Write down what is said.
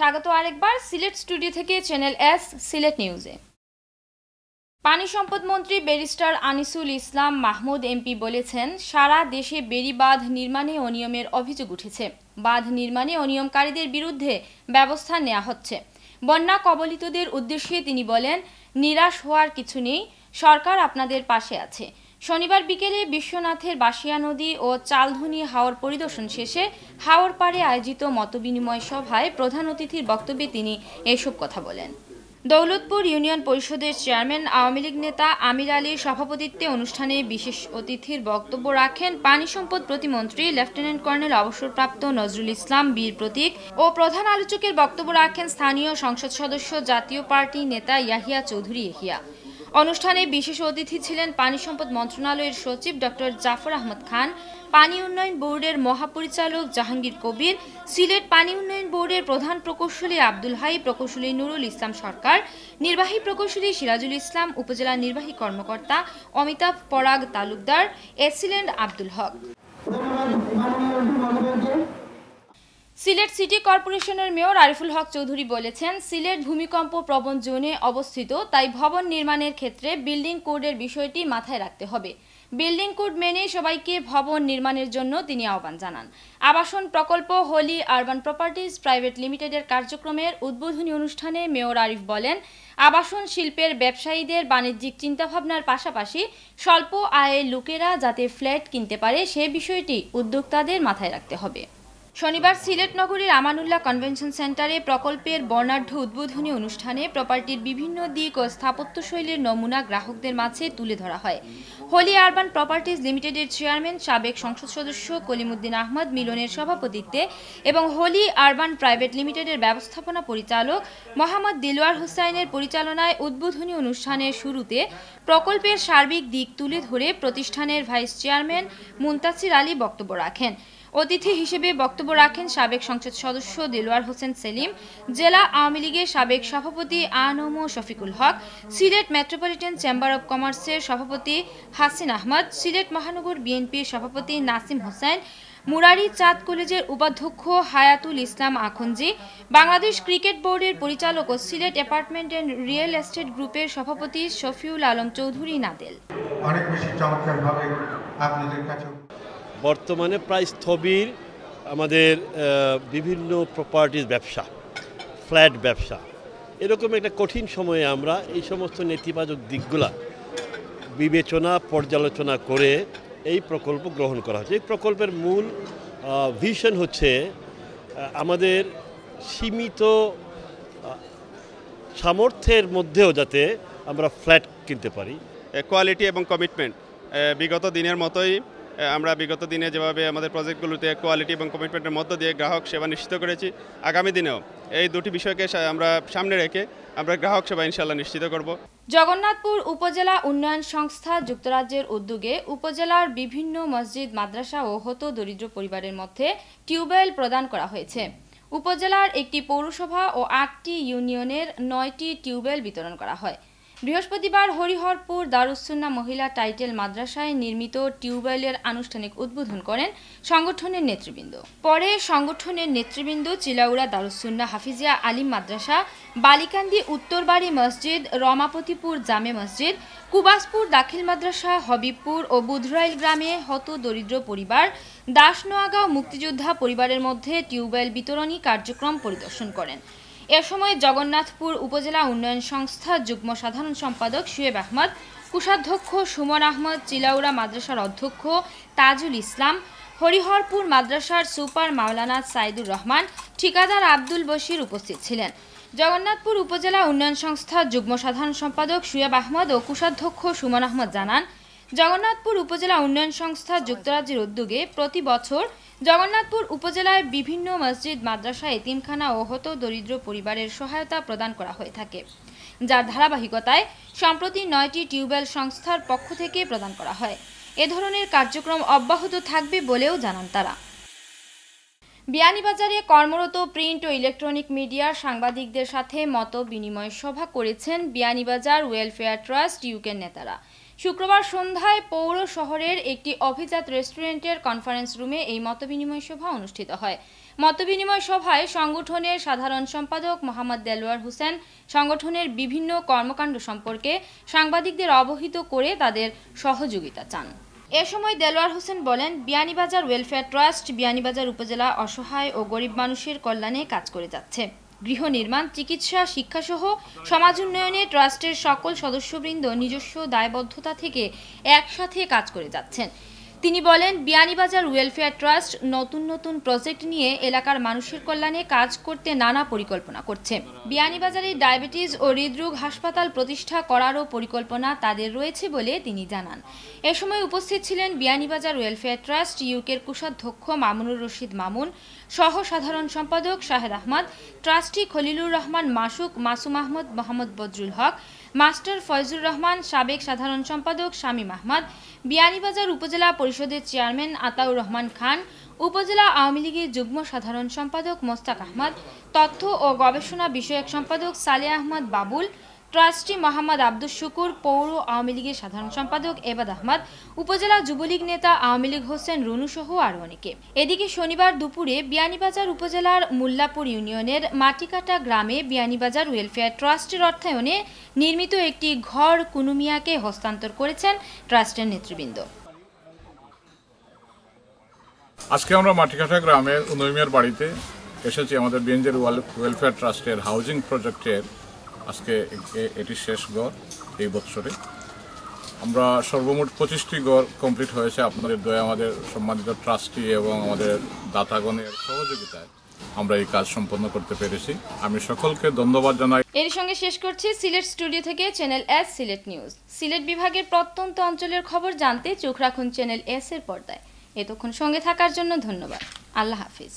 স্বাগত আরেকবার সিলেট স্টুডিও থেকে চ্যানেল এস সিলেট নিউজে। পানি সম্পদ মন্ত্রী ব্যারিস্টার আনিসুল ইসলাম মাহমুদ এমপি বলেছেন, সারা দেশে বেড়ি বাঁধ নির্মাণে অনিয়মের অভিযোগ উঠেছে। বাঁধ নির্মাণে অনিয়মকারীদের বিরুদ্ধে ব্যবস্থা নেওয়া হচ্ছে। বন্যা কবলিতদের উদ্দেশ্যে তিনি বলেন, নিরাশ হওয়ার কিছু নেই, সরকার আপনাদের পাশে আছে। শনিবার বিকেলে বিশ্বনাথের বাসিয়া নদী ও চালধনী হাওর পরিদর্শন শেষে হাওর পাড়ে আয়োজিত মতবিনিময় সভায় প্রধান অতিথির বক্তব্যে তিনি এসব কথা বলেন। দৌলতপুর ইউনিয়ন পরিষদের চেয়ারম্যান আওয়ামী লীগ নেতা আমির আলীর সভাপতিত্বে অনুষ্ঠানে বিশেষ অতিথির বক্তব্য রাখেন পানি সম্পদ প্রতিমন্ত্রী লেফটেন্যান্ট কর্নেল অবসরপ্রাপ্ত নজরুল ইসলাম বীর প্রতীক ও প্রধান আলোচকের বক্তব্য রাখেন স্থানীয় সংসদ সদস্য জাতীয় পার্টি নেতা ইয়াহিয়া চৌধুরী ইয়াহিয়া। অনুষ্ঠানে বিশেষ অতিথি ছিলেন পানি সম্পদ মন্ত্রণালয়ের সচিব ডক্টর জাফর আহমদ খান, পানি উন্নয়ন বোর্ডের মহাপরিচালক জাহাঙ্গীর কবির, সিলেট পানি উন্নয়ন বোর্ডের প্রধান প্রকৌশলী আব্দুল হাই, প্রকৌশলী নুরুল ইসলাম সরকার, নির্বাহী প্রকৌশলী সিরাজুল ইসলাম, উপজেলা নির্বাহী কর্মকর্তা অমিতাভ পরাগ তালুকদার, এসিল্যান্ড আব্দুল হক। সিলেট সিটি কর্পোরেশনের মেয়র আরিফুল হক চৌধুরী বলেছেন, সিলেট ভূমিকম্প প্রবণ জোনে অবস্থিত, তাই ভবন নির্মাণের ক্ষেত্রে বিল্ডিং কোডের বিষয়টি মাথায় রাখতে হবে। বিল্ডিং কোড মেনে সবাইকে ভবন নির্মাণের জন্য তিনি আহ্বান জানান। আবাসন প্রকল্প হোলি আরবান প্রপার্টিজ প্রাইভেট লিমিটেডের কার্যক্রমের উদ্বোধনী অনুষ্ঠানে মেয়র আরিফ বলেন, আবাসন শিল্পের ব্যবসায়ীদের বাণিজ্যিক চিন্তাভাবনার পাশাপাশি স্বল্প আয়ের লোকেরা যাতে ফ্ল্যাট কিনতে পারে সে বিষয়টি উদ্যোক্তাদের মাথায় রাখতে হবে। শনিবার সিলেট নগরীর আমানুল্লাহ কনভেনশন সেন্টারে প্রকল্পের বর্ণাঢ্য উদ্বোধনী অনুষ্ঠানে প্রপার্টির বিভিন্ন দিক ও স্থাপত্যশৈলীর নমুনা গ্রাহকদের মাঝে তুলে ধরা হয়। হোলি আরবান প্রপার্টিজ লিমিটেডের চেয়ারম্যান সাবেক সংসদ সদস্য কলিমুদ্দিন আহমদ মিলনের সভাপতিত্বে এবং হোলি আরবান প্রাইভেট লিমিটেডের ব্যবস্থাপনা পরিচালক মোহাম্মদ দিলওয়ার হুসাইনের পরিচালনায় উদ্বোধনী অনুষ্ঠানের শুরুতে প্রকল্পের সার্বিক দিক তুলে ধরে প্রতিষ্ঠানের ভাইস চেয়ারম্যান মুনতাসির আলী বক্তব্য রাখেন। অতিথি হিসেবে বক্তব্য রাখেন সাবেক সংসদ সদস্য দিলওয়ার হোসেন সেলিম, জেলা আওয়ামী লীগের সাবেক সভাপতি আনম শফিকুল হক, সিলেট মেট্রোপলিটন চেম্বার অব কমার্সের সভাপতি হাসিন আহমদ, সিলেট মহানগর বিএনপির সভাপতি নাসিম হোসেন, মুরারি চাঁদ কলেজের উপাধ্যক্ষ হায়াতুল ইসলাম আখুনজি, বাংলাদেশ ক্রিকেট বোর্ডের পরিচালক ও Sylhet apartment and real estate গ্রুপের সভাপতি শফিউল আলম চৌধুরী নাদেল। অনেক বেশি চমৎকারভাবে আপনাদের কাছে বর্তমানে প্রায় স্থবির আমাদের বিভিন্ন প্রপার্টিজ ব্যবসা, ফ্ল্যাট ব্যবসা, এরকম একটা কঠিন সময়ে আমরা এই সমস্ত নেতিবাচক দিকগুলা বিবেচনা পর্যালোচনা করে এই প্রকল্প গ্রহণ করা হচ্ছে। এই প্রকল্পের মূল ভিশন হচ্ছে আমাদের সীমিত সামর্থ্যের মধ্যেও যাতে আমরা ফ্ল্যাট কিনতে পারি। কোয়ালিটি এবং কমিটমেন্ট বিগত দিনের মতোই আমরা বিগত দিনে যেভাবে আমাদের প্রজেক্টগুলোতে কোয়ালিটি এবং কমিটমেন্টের মধ্য দিয়ে গ্রাহক সেবা নিশ্চিত করেছি, আগামী দিনেও এই দুটি বিষয়কে আমরা সামনে রেখে আমরা গ্রাহক সেবা ইনশাআল্লাহ নিশ্চিত করব। জগন্নাথপুর উপজেলা উন্নয়ন সংস্থা যুক্তরাজ্যের উদ্যোগে উপজেলার বিভিন্ন মসজিদ, মাদ্রাসা ও হত দরিদ্র পরিবারের মধ্যে টিউবওয়েল প্রদান করা হয়েছে। উপজেলার একটি পৌরসভা ও ৮টি ইউনিয়নের 9টি টিউবওয়েল বিতরণ করা হয়। বৃহস্পতিবার হরিহরপুর দারুসসুন্নাহ মহিলা টাইটেল মাদ্রাসায় নির্মিত টিউবওয়েলের আনুষ্ঠানিক উদ্বোধন করেন সংগঠনের নেতৃবৃন্দ। পরে সংগঠনের নেতৃবৃন্দ চিলাউড়া দারুসসুন্নাহ হাফিজিয়া আলিম মাদ্রাসা, বালিকান্দি উত্তরবাড়ি মসজিদ, রমাপতিপুর জামে মসজিদ, কুবাসপুর দাখিল মাদ্রাসা, হবিবপুর ও বুধরাইল গ্রামে হত দরিদ্র পরিবার, দাসনোয়াগাঁও মুক্তিযোদ্ধা পরিবারের মধ্যে টিউবওয়েল বিতরণী কার্যক্রম পরিদর্শন করেন। এ সময় জগন্নাথপুর উপজেলা উন্নয়ন সংস্থা যুগ্ম সাধারণ সম্পাদক শুয়েব আহমদ, কোষাধ্যক্ষ সুমন আহমদ, চিলাউড়া মাদ্রাসার অধ্যক্ষ তাজুল ইসলাম, হরিহরপুর মাদ্রাসার সুপার মাওলানা সাইদুর রহমান, ঠিকাদার আব্দুল বশির উপস্থিত ছিলেন। জগন্নাথপুর উপজেলা উন্নয়ন সংস্থা যুগ্ম সাধারণ সম্পাদক শুয়েব আহমদ ও কোষাধ্যক্ষ সুমন আহমদ জানান, জগন্নাথপুর উপজেলা উন্নয়ন সংস্থা যুক্তরাজ্যের উদ্যোগে প্রতি বছর জগন্নাথপুর উপজেলায় বিভিন্ন মসজিদ, মাদ্রাসা, এতিমখানা ও হত দরিদ্র পরিবারের সহায়তা প্রদান করা হয়ে থাকে, যার ধারাবাহিকতায় সম্প্রতি 9টি টিউবওয়েল সংস্থার পক্ষ থেকে প্রদান করা হয়। এ ধরনের কার্যক্রম অব্যাহত থাকবে বলেও জানান তারা। বিয়ানীবাজারে কর্মরত প্রিন্ট ও ইলেকট্রনিক মিডিয়ার সাংবাদিকদের সাথে মত বিনিময় সভা করেছেন বিয়ানীবাজার ওয়েলফেয়ার ট্রাস্ট ইউকের নেতারা। শুক্রবার সন্ধ্যায় পৌর শহরের একটি অভিজাত রেস্টুরেন্টের কনফারেন্স রুমে এই মতবিনিময় সভা অনুষ্ঠিত হয়। মতবিনিময় সভায় সংগঠনের সাধারণ সম্পাদক মোহাম্মদ দেলোয়ার হোসেন সংগঠনের বিভিন্ন কর্মকাণ্ড সম্পর্কে সাংবাদিকদের অবহিত করে তাদের সহযোগিতা চান। এ সময় দেলোয়ার হোসেন বলেন, বিয়ানীবাজার ওয়েলফেয়ার ট্রাস্ট বিয়ানীবাজার উপজেলা অসহায় ও গরিব মানুষের কল্যাণে কাজ করে যাচ্ছে। গৃহ নির্মাণ, চিকিৎসা, শিক্ষাসহ সমাজ উন্নয়নে ট্রাস্টের সকল সদস্যবৃন্দ নিজস্ব দায়বদ্ধতা থেকে একসাথে কাজ করে যাচ্ছেন। তিনি বলেন, বিয়ানীবাজার ওয়েলফেয়ার ট্রাস্ট নতুন নতুন প্রজেক্ট নিয়ে এলাকার মানুষের কল্যাণে কাজ করতে নানা পরিকল্পনা করছে। বিয়ানীবাজারে ডায়াবেটিস ও হৃদরোগ হাসপাতাল প্রতিষ্ঠা করারও পরিকল্পনা তাদের রয়েছে বলে তিনি জানান। এ সময় উপস্থিত ছিলেন বিয়ানীবাজার ওয়েলফেয়ার ট্রাস্ট ইউকের কোষাধ্যক্ষ মামুনুর রশিদ মামুন, সহ সাধারণ সম্পাদক শাহেদ আহমদ, ট্রাস্টি খলিলুর রহমান মাসুক, মাসুম আহমদ, মোহাম্মদ বদরুল হক, মাস্টার ফয়জুর রহমান, সাবেক সাধারণ সম্পাদক শামীম আহমদ, বিয়ানীবাজার উপজেলা পরিষদের চেয়ারম্যান আতাউর রহমান খান, উপজেলা আওয়ামী লীগের যুগ্ম সাধারণ সম্পাদক মোস্তাক আহমদ, তথ্য ও গবেষণা বিষয়ক সম্পাদক সালেহ আহমদ বাবুল, ট্রাস্টি মোহাম্মদ আব্দুস শুকুর, পৌর আওয়ামী লীগের সাধারণ সম্পাদক এবাদ আহমদ, উপজেলা যুবলীগ নেতা আওয়ামী লীগ হোসেন রুনু সহ আরও অনেকে। এদিকে শনিবার দুপুরে বিয়ানীবাজার উপজেলার মুল্লাপুর ইউনিয়নের মাটিকাটা গ্রামে বিয়ানীবাজার ওয়েলফেয়ার ট্রাস্টের অর্থায়নে নির্মিত একটি ঘর কুনুমিয়াকে হস্তান্তর করেছেন ট্রাস্টের নেতৃবৃন্দ। আজকে আমরা মাটিকাটা গ্রামের উন্নয়নের বাড়িতে এসেছি। আমাদের বিএনজির ওয়েলফেয়ার ট্রাস্টের হাউজিং প্রজেক্টের আজকে এটি শেষ গড় এই বছরে। আমরা সর্বমোট 25টি গড় কমপ্লিট হয়েছে আপনাদের দয়া, আমাদের সম্মানিত ট্রাস্টি এবং আমাদের দাতাগণের সহযোগিতায় আমরা এই কাজ সম্পন্ন করতে পেরেছি। আমি সকলকে ধন্যবাদ জানাই। এর সঙ্গে শেষ করছি সিলেট স্টুডিও থেকে channel S Sylhet news. Sylhet বিভাগের প্রত্যন্ত অঞ্চলের খবর জানতে চোখ রাখুন চ্যানেল এস এর পর্দায়। এতক্ষণ সঙ্গে থাকার জন্য ধন্যবাদ। আল্লাহ হাফিজ।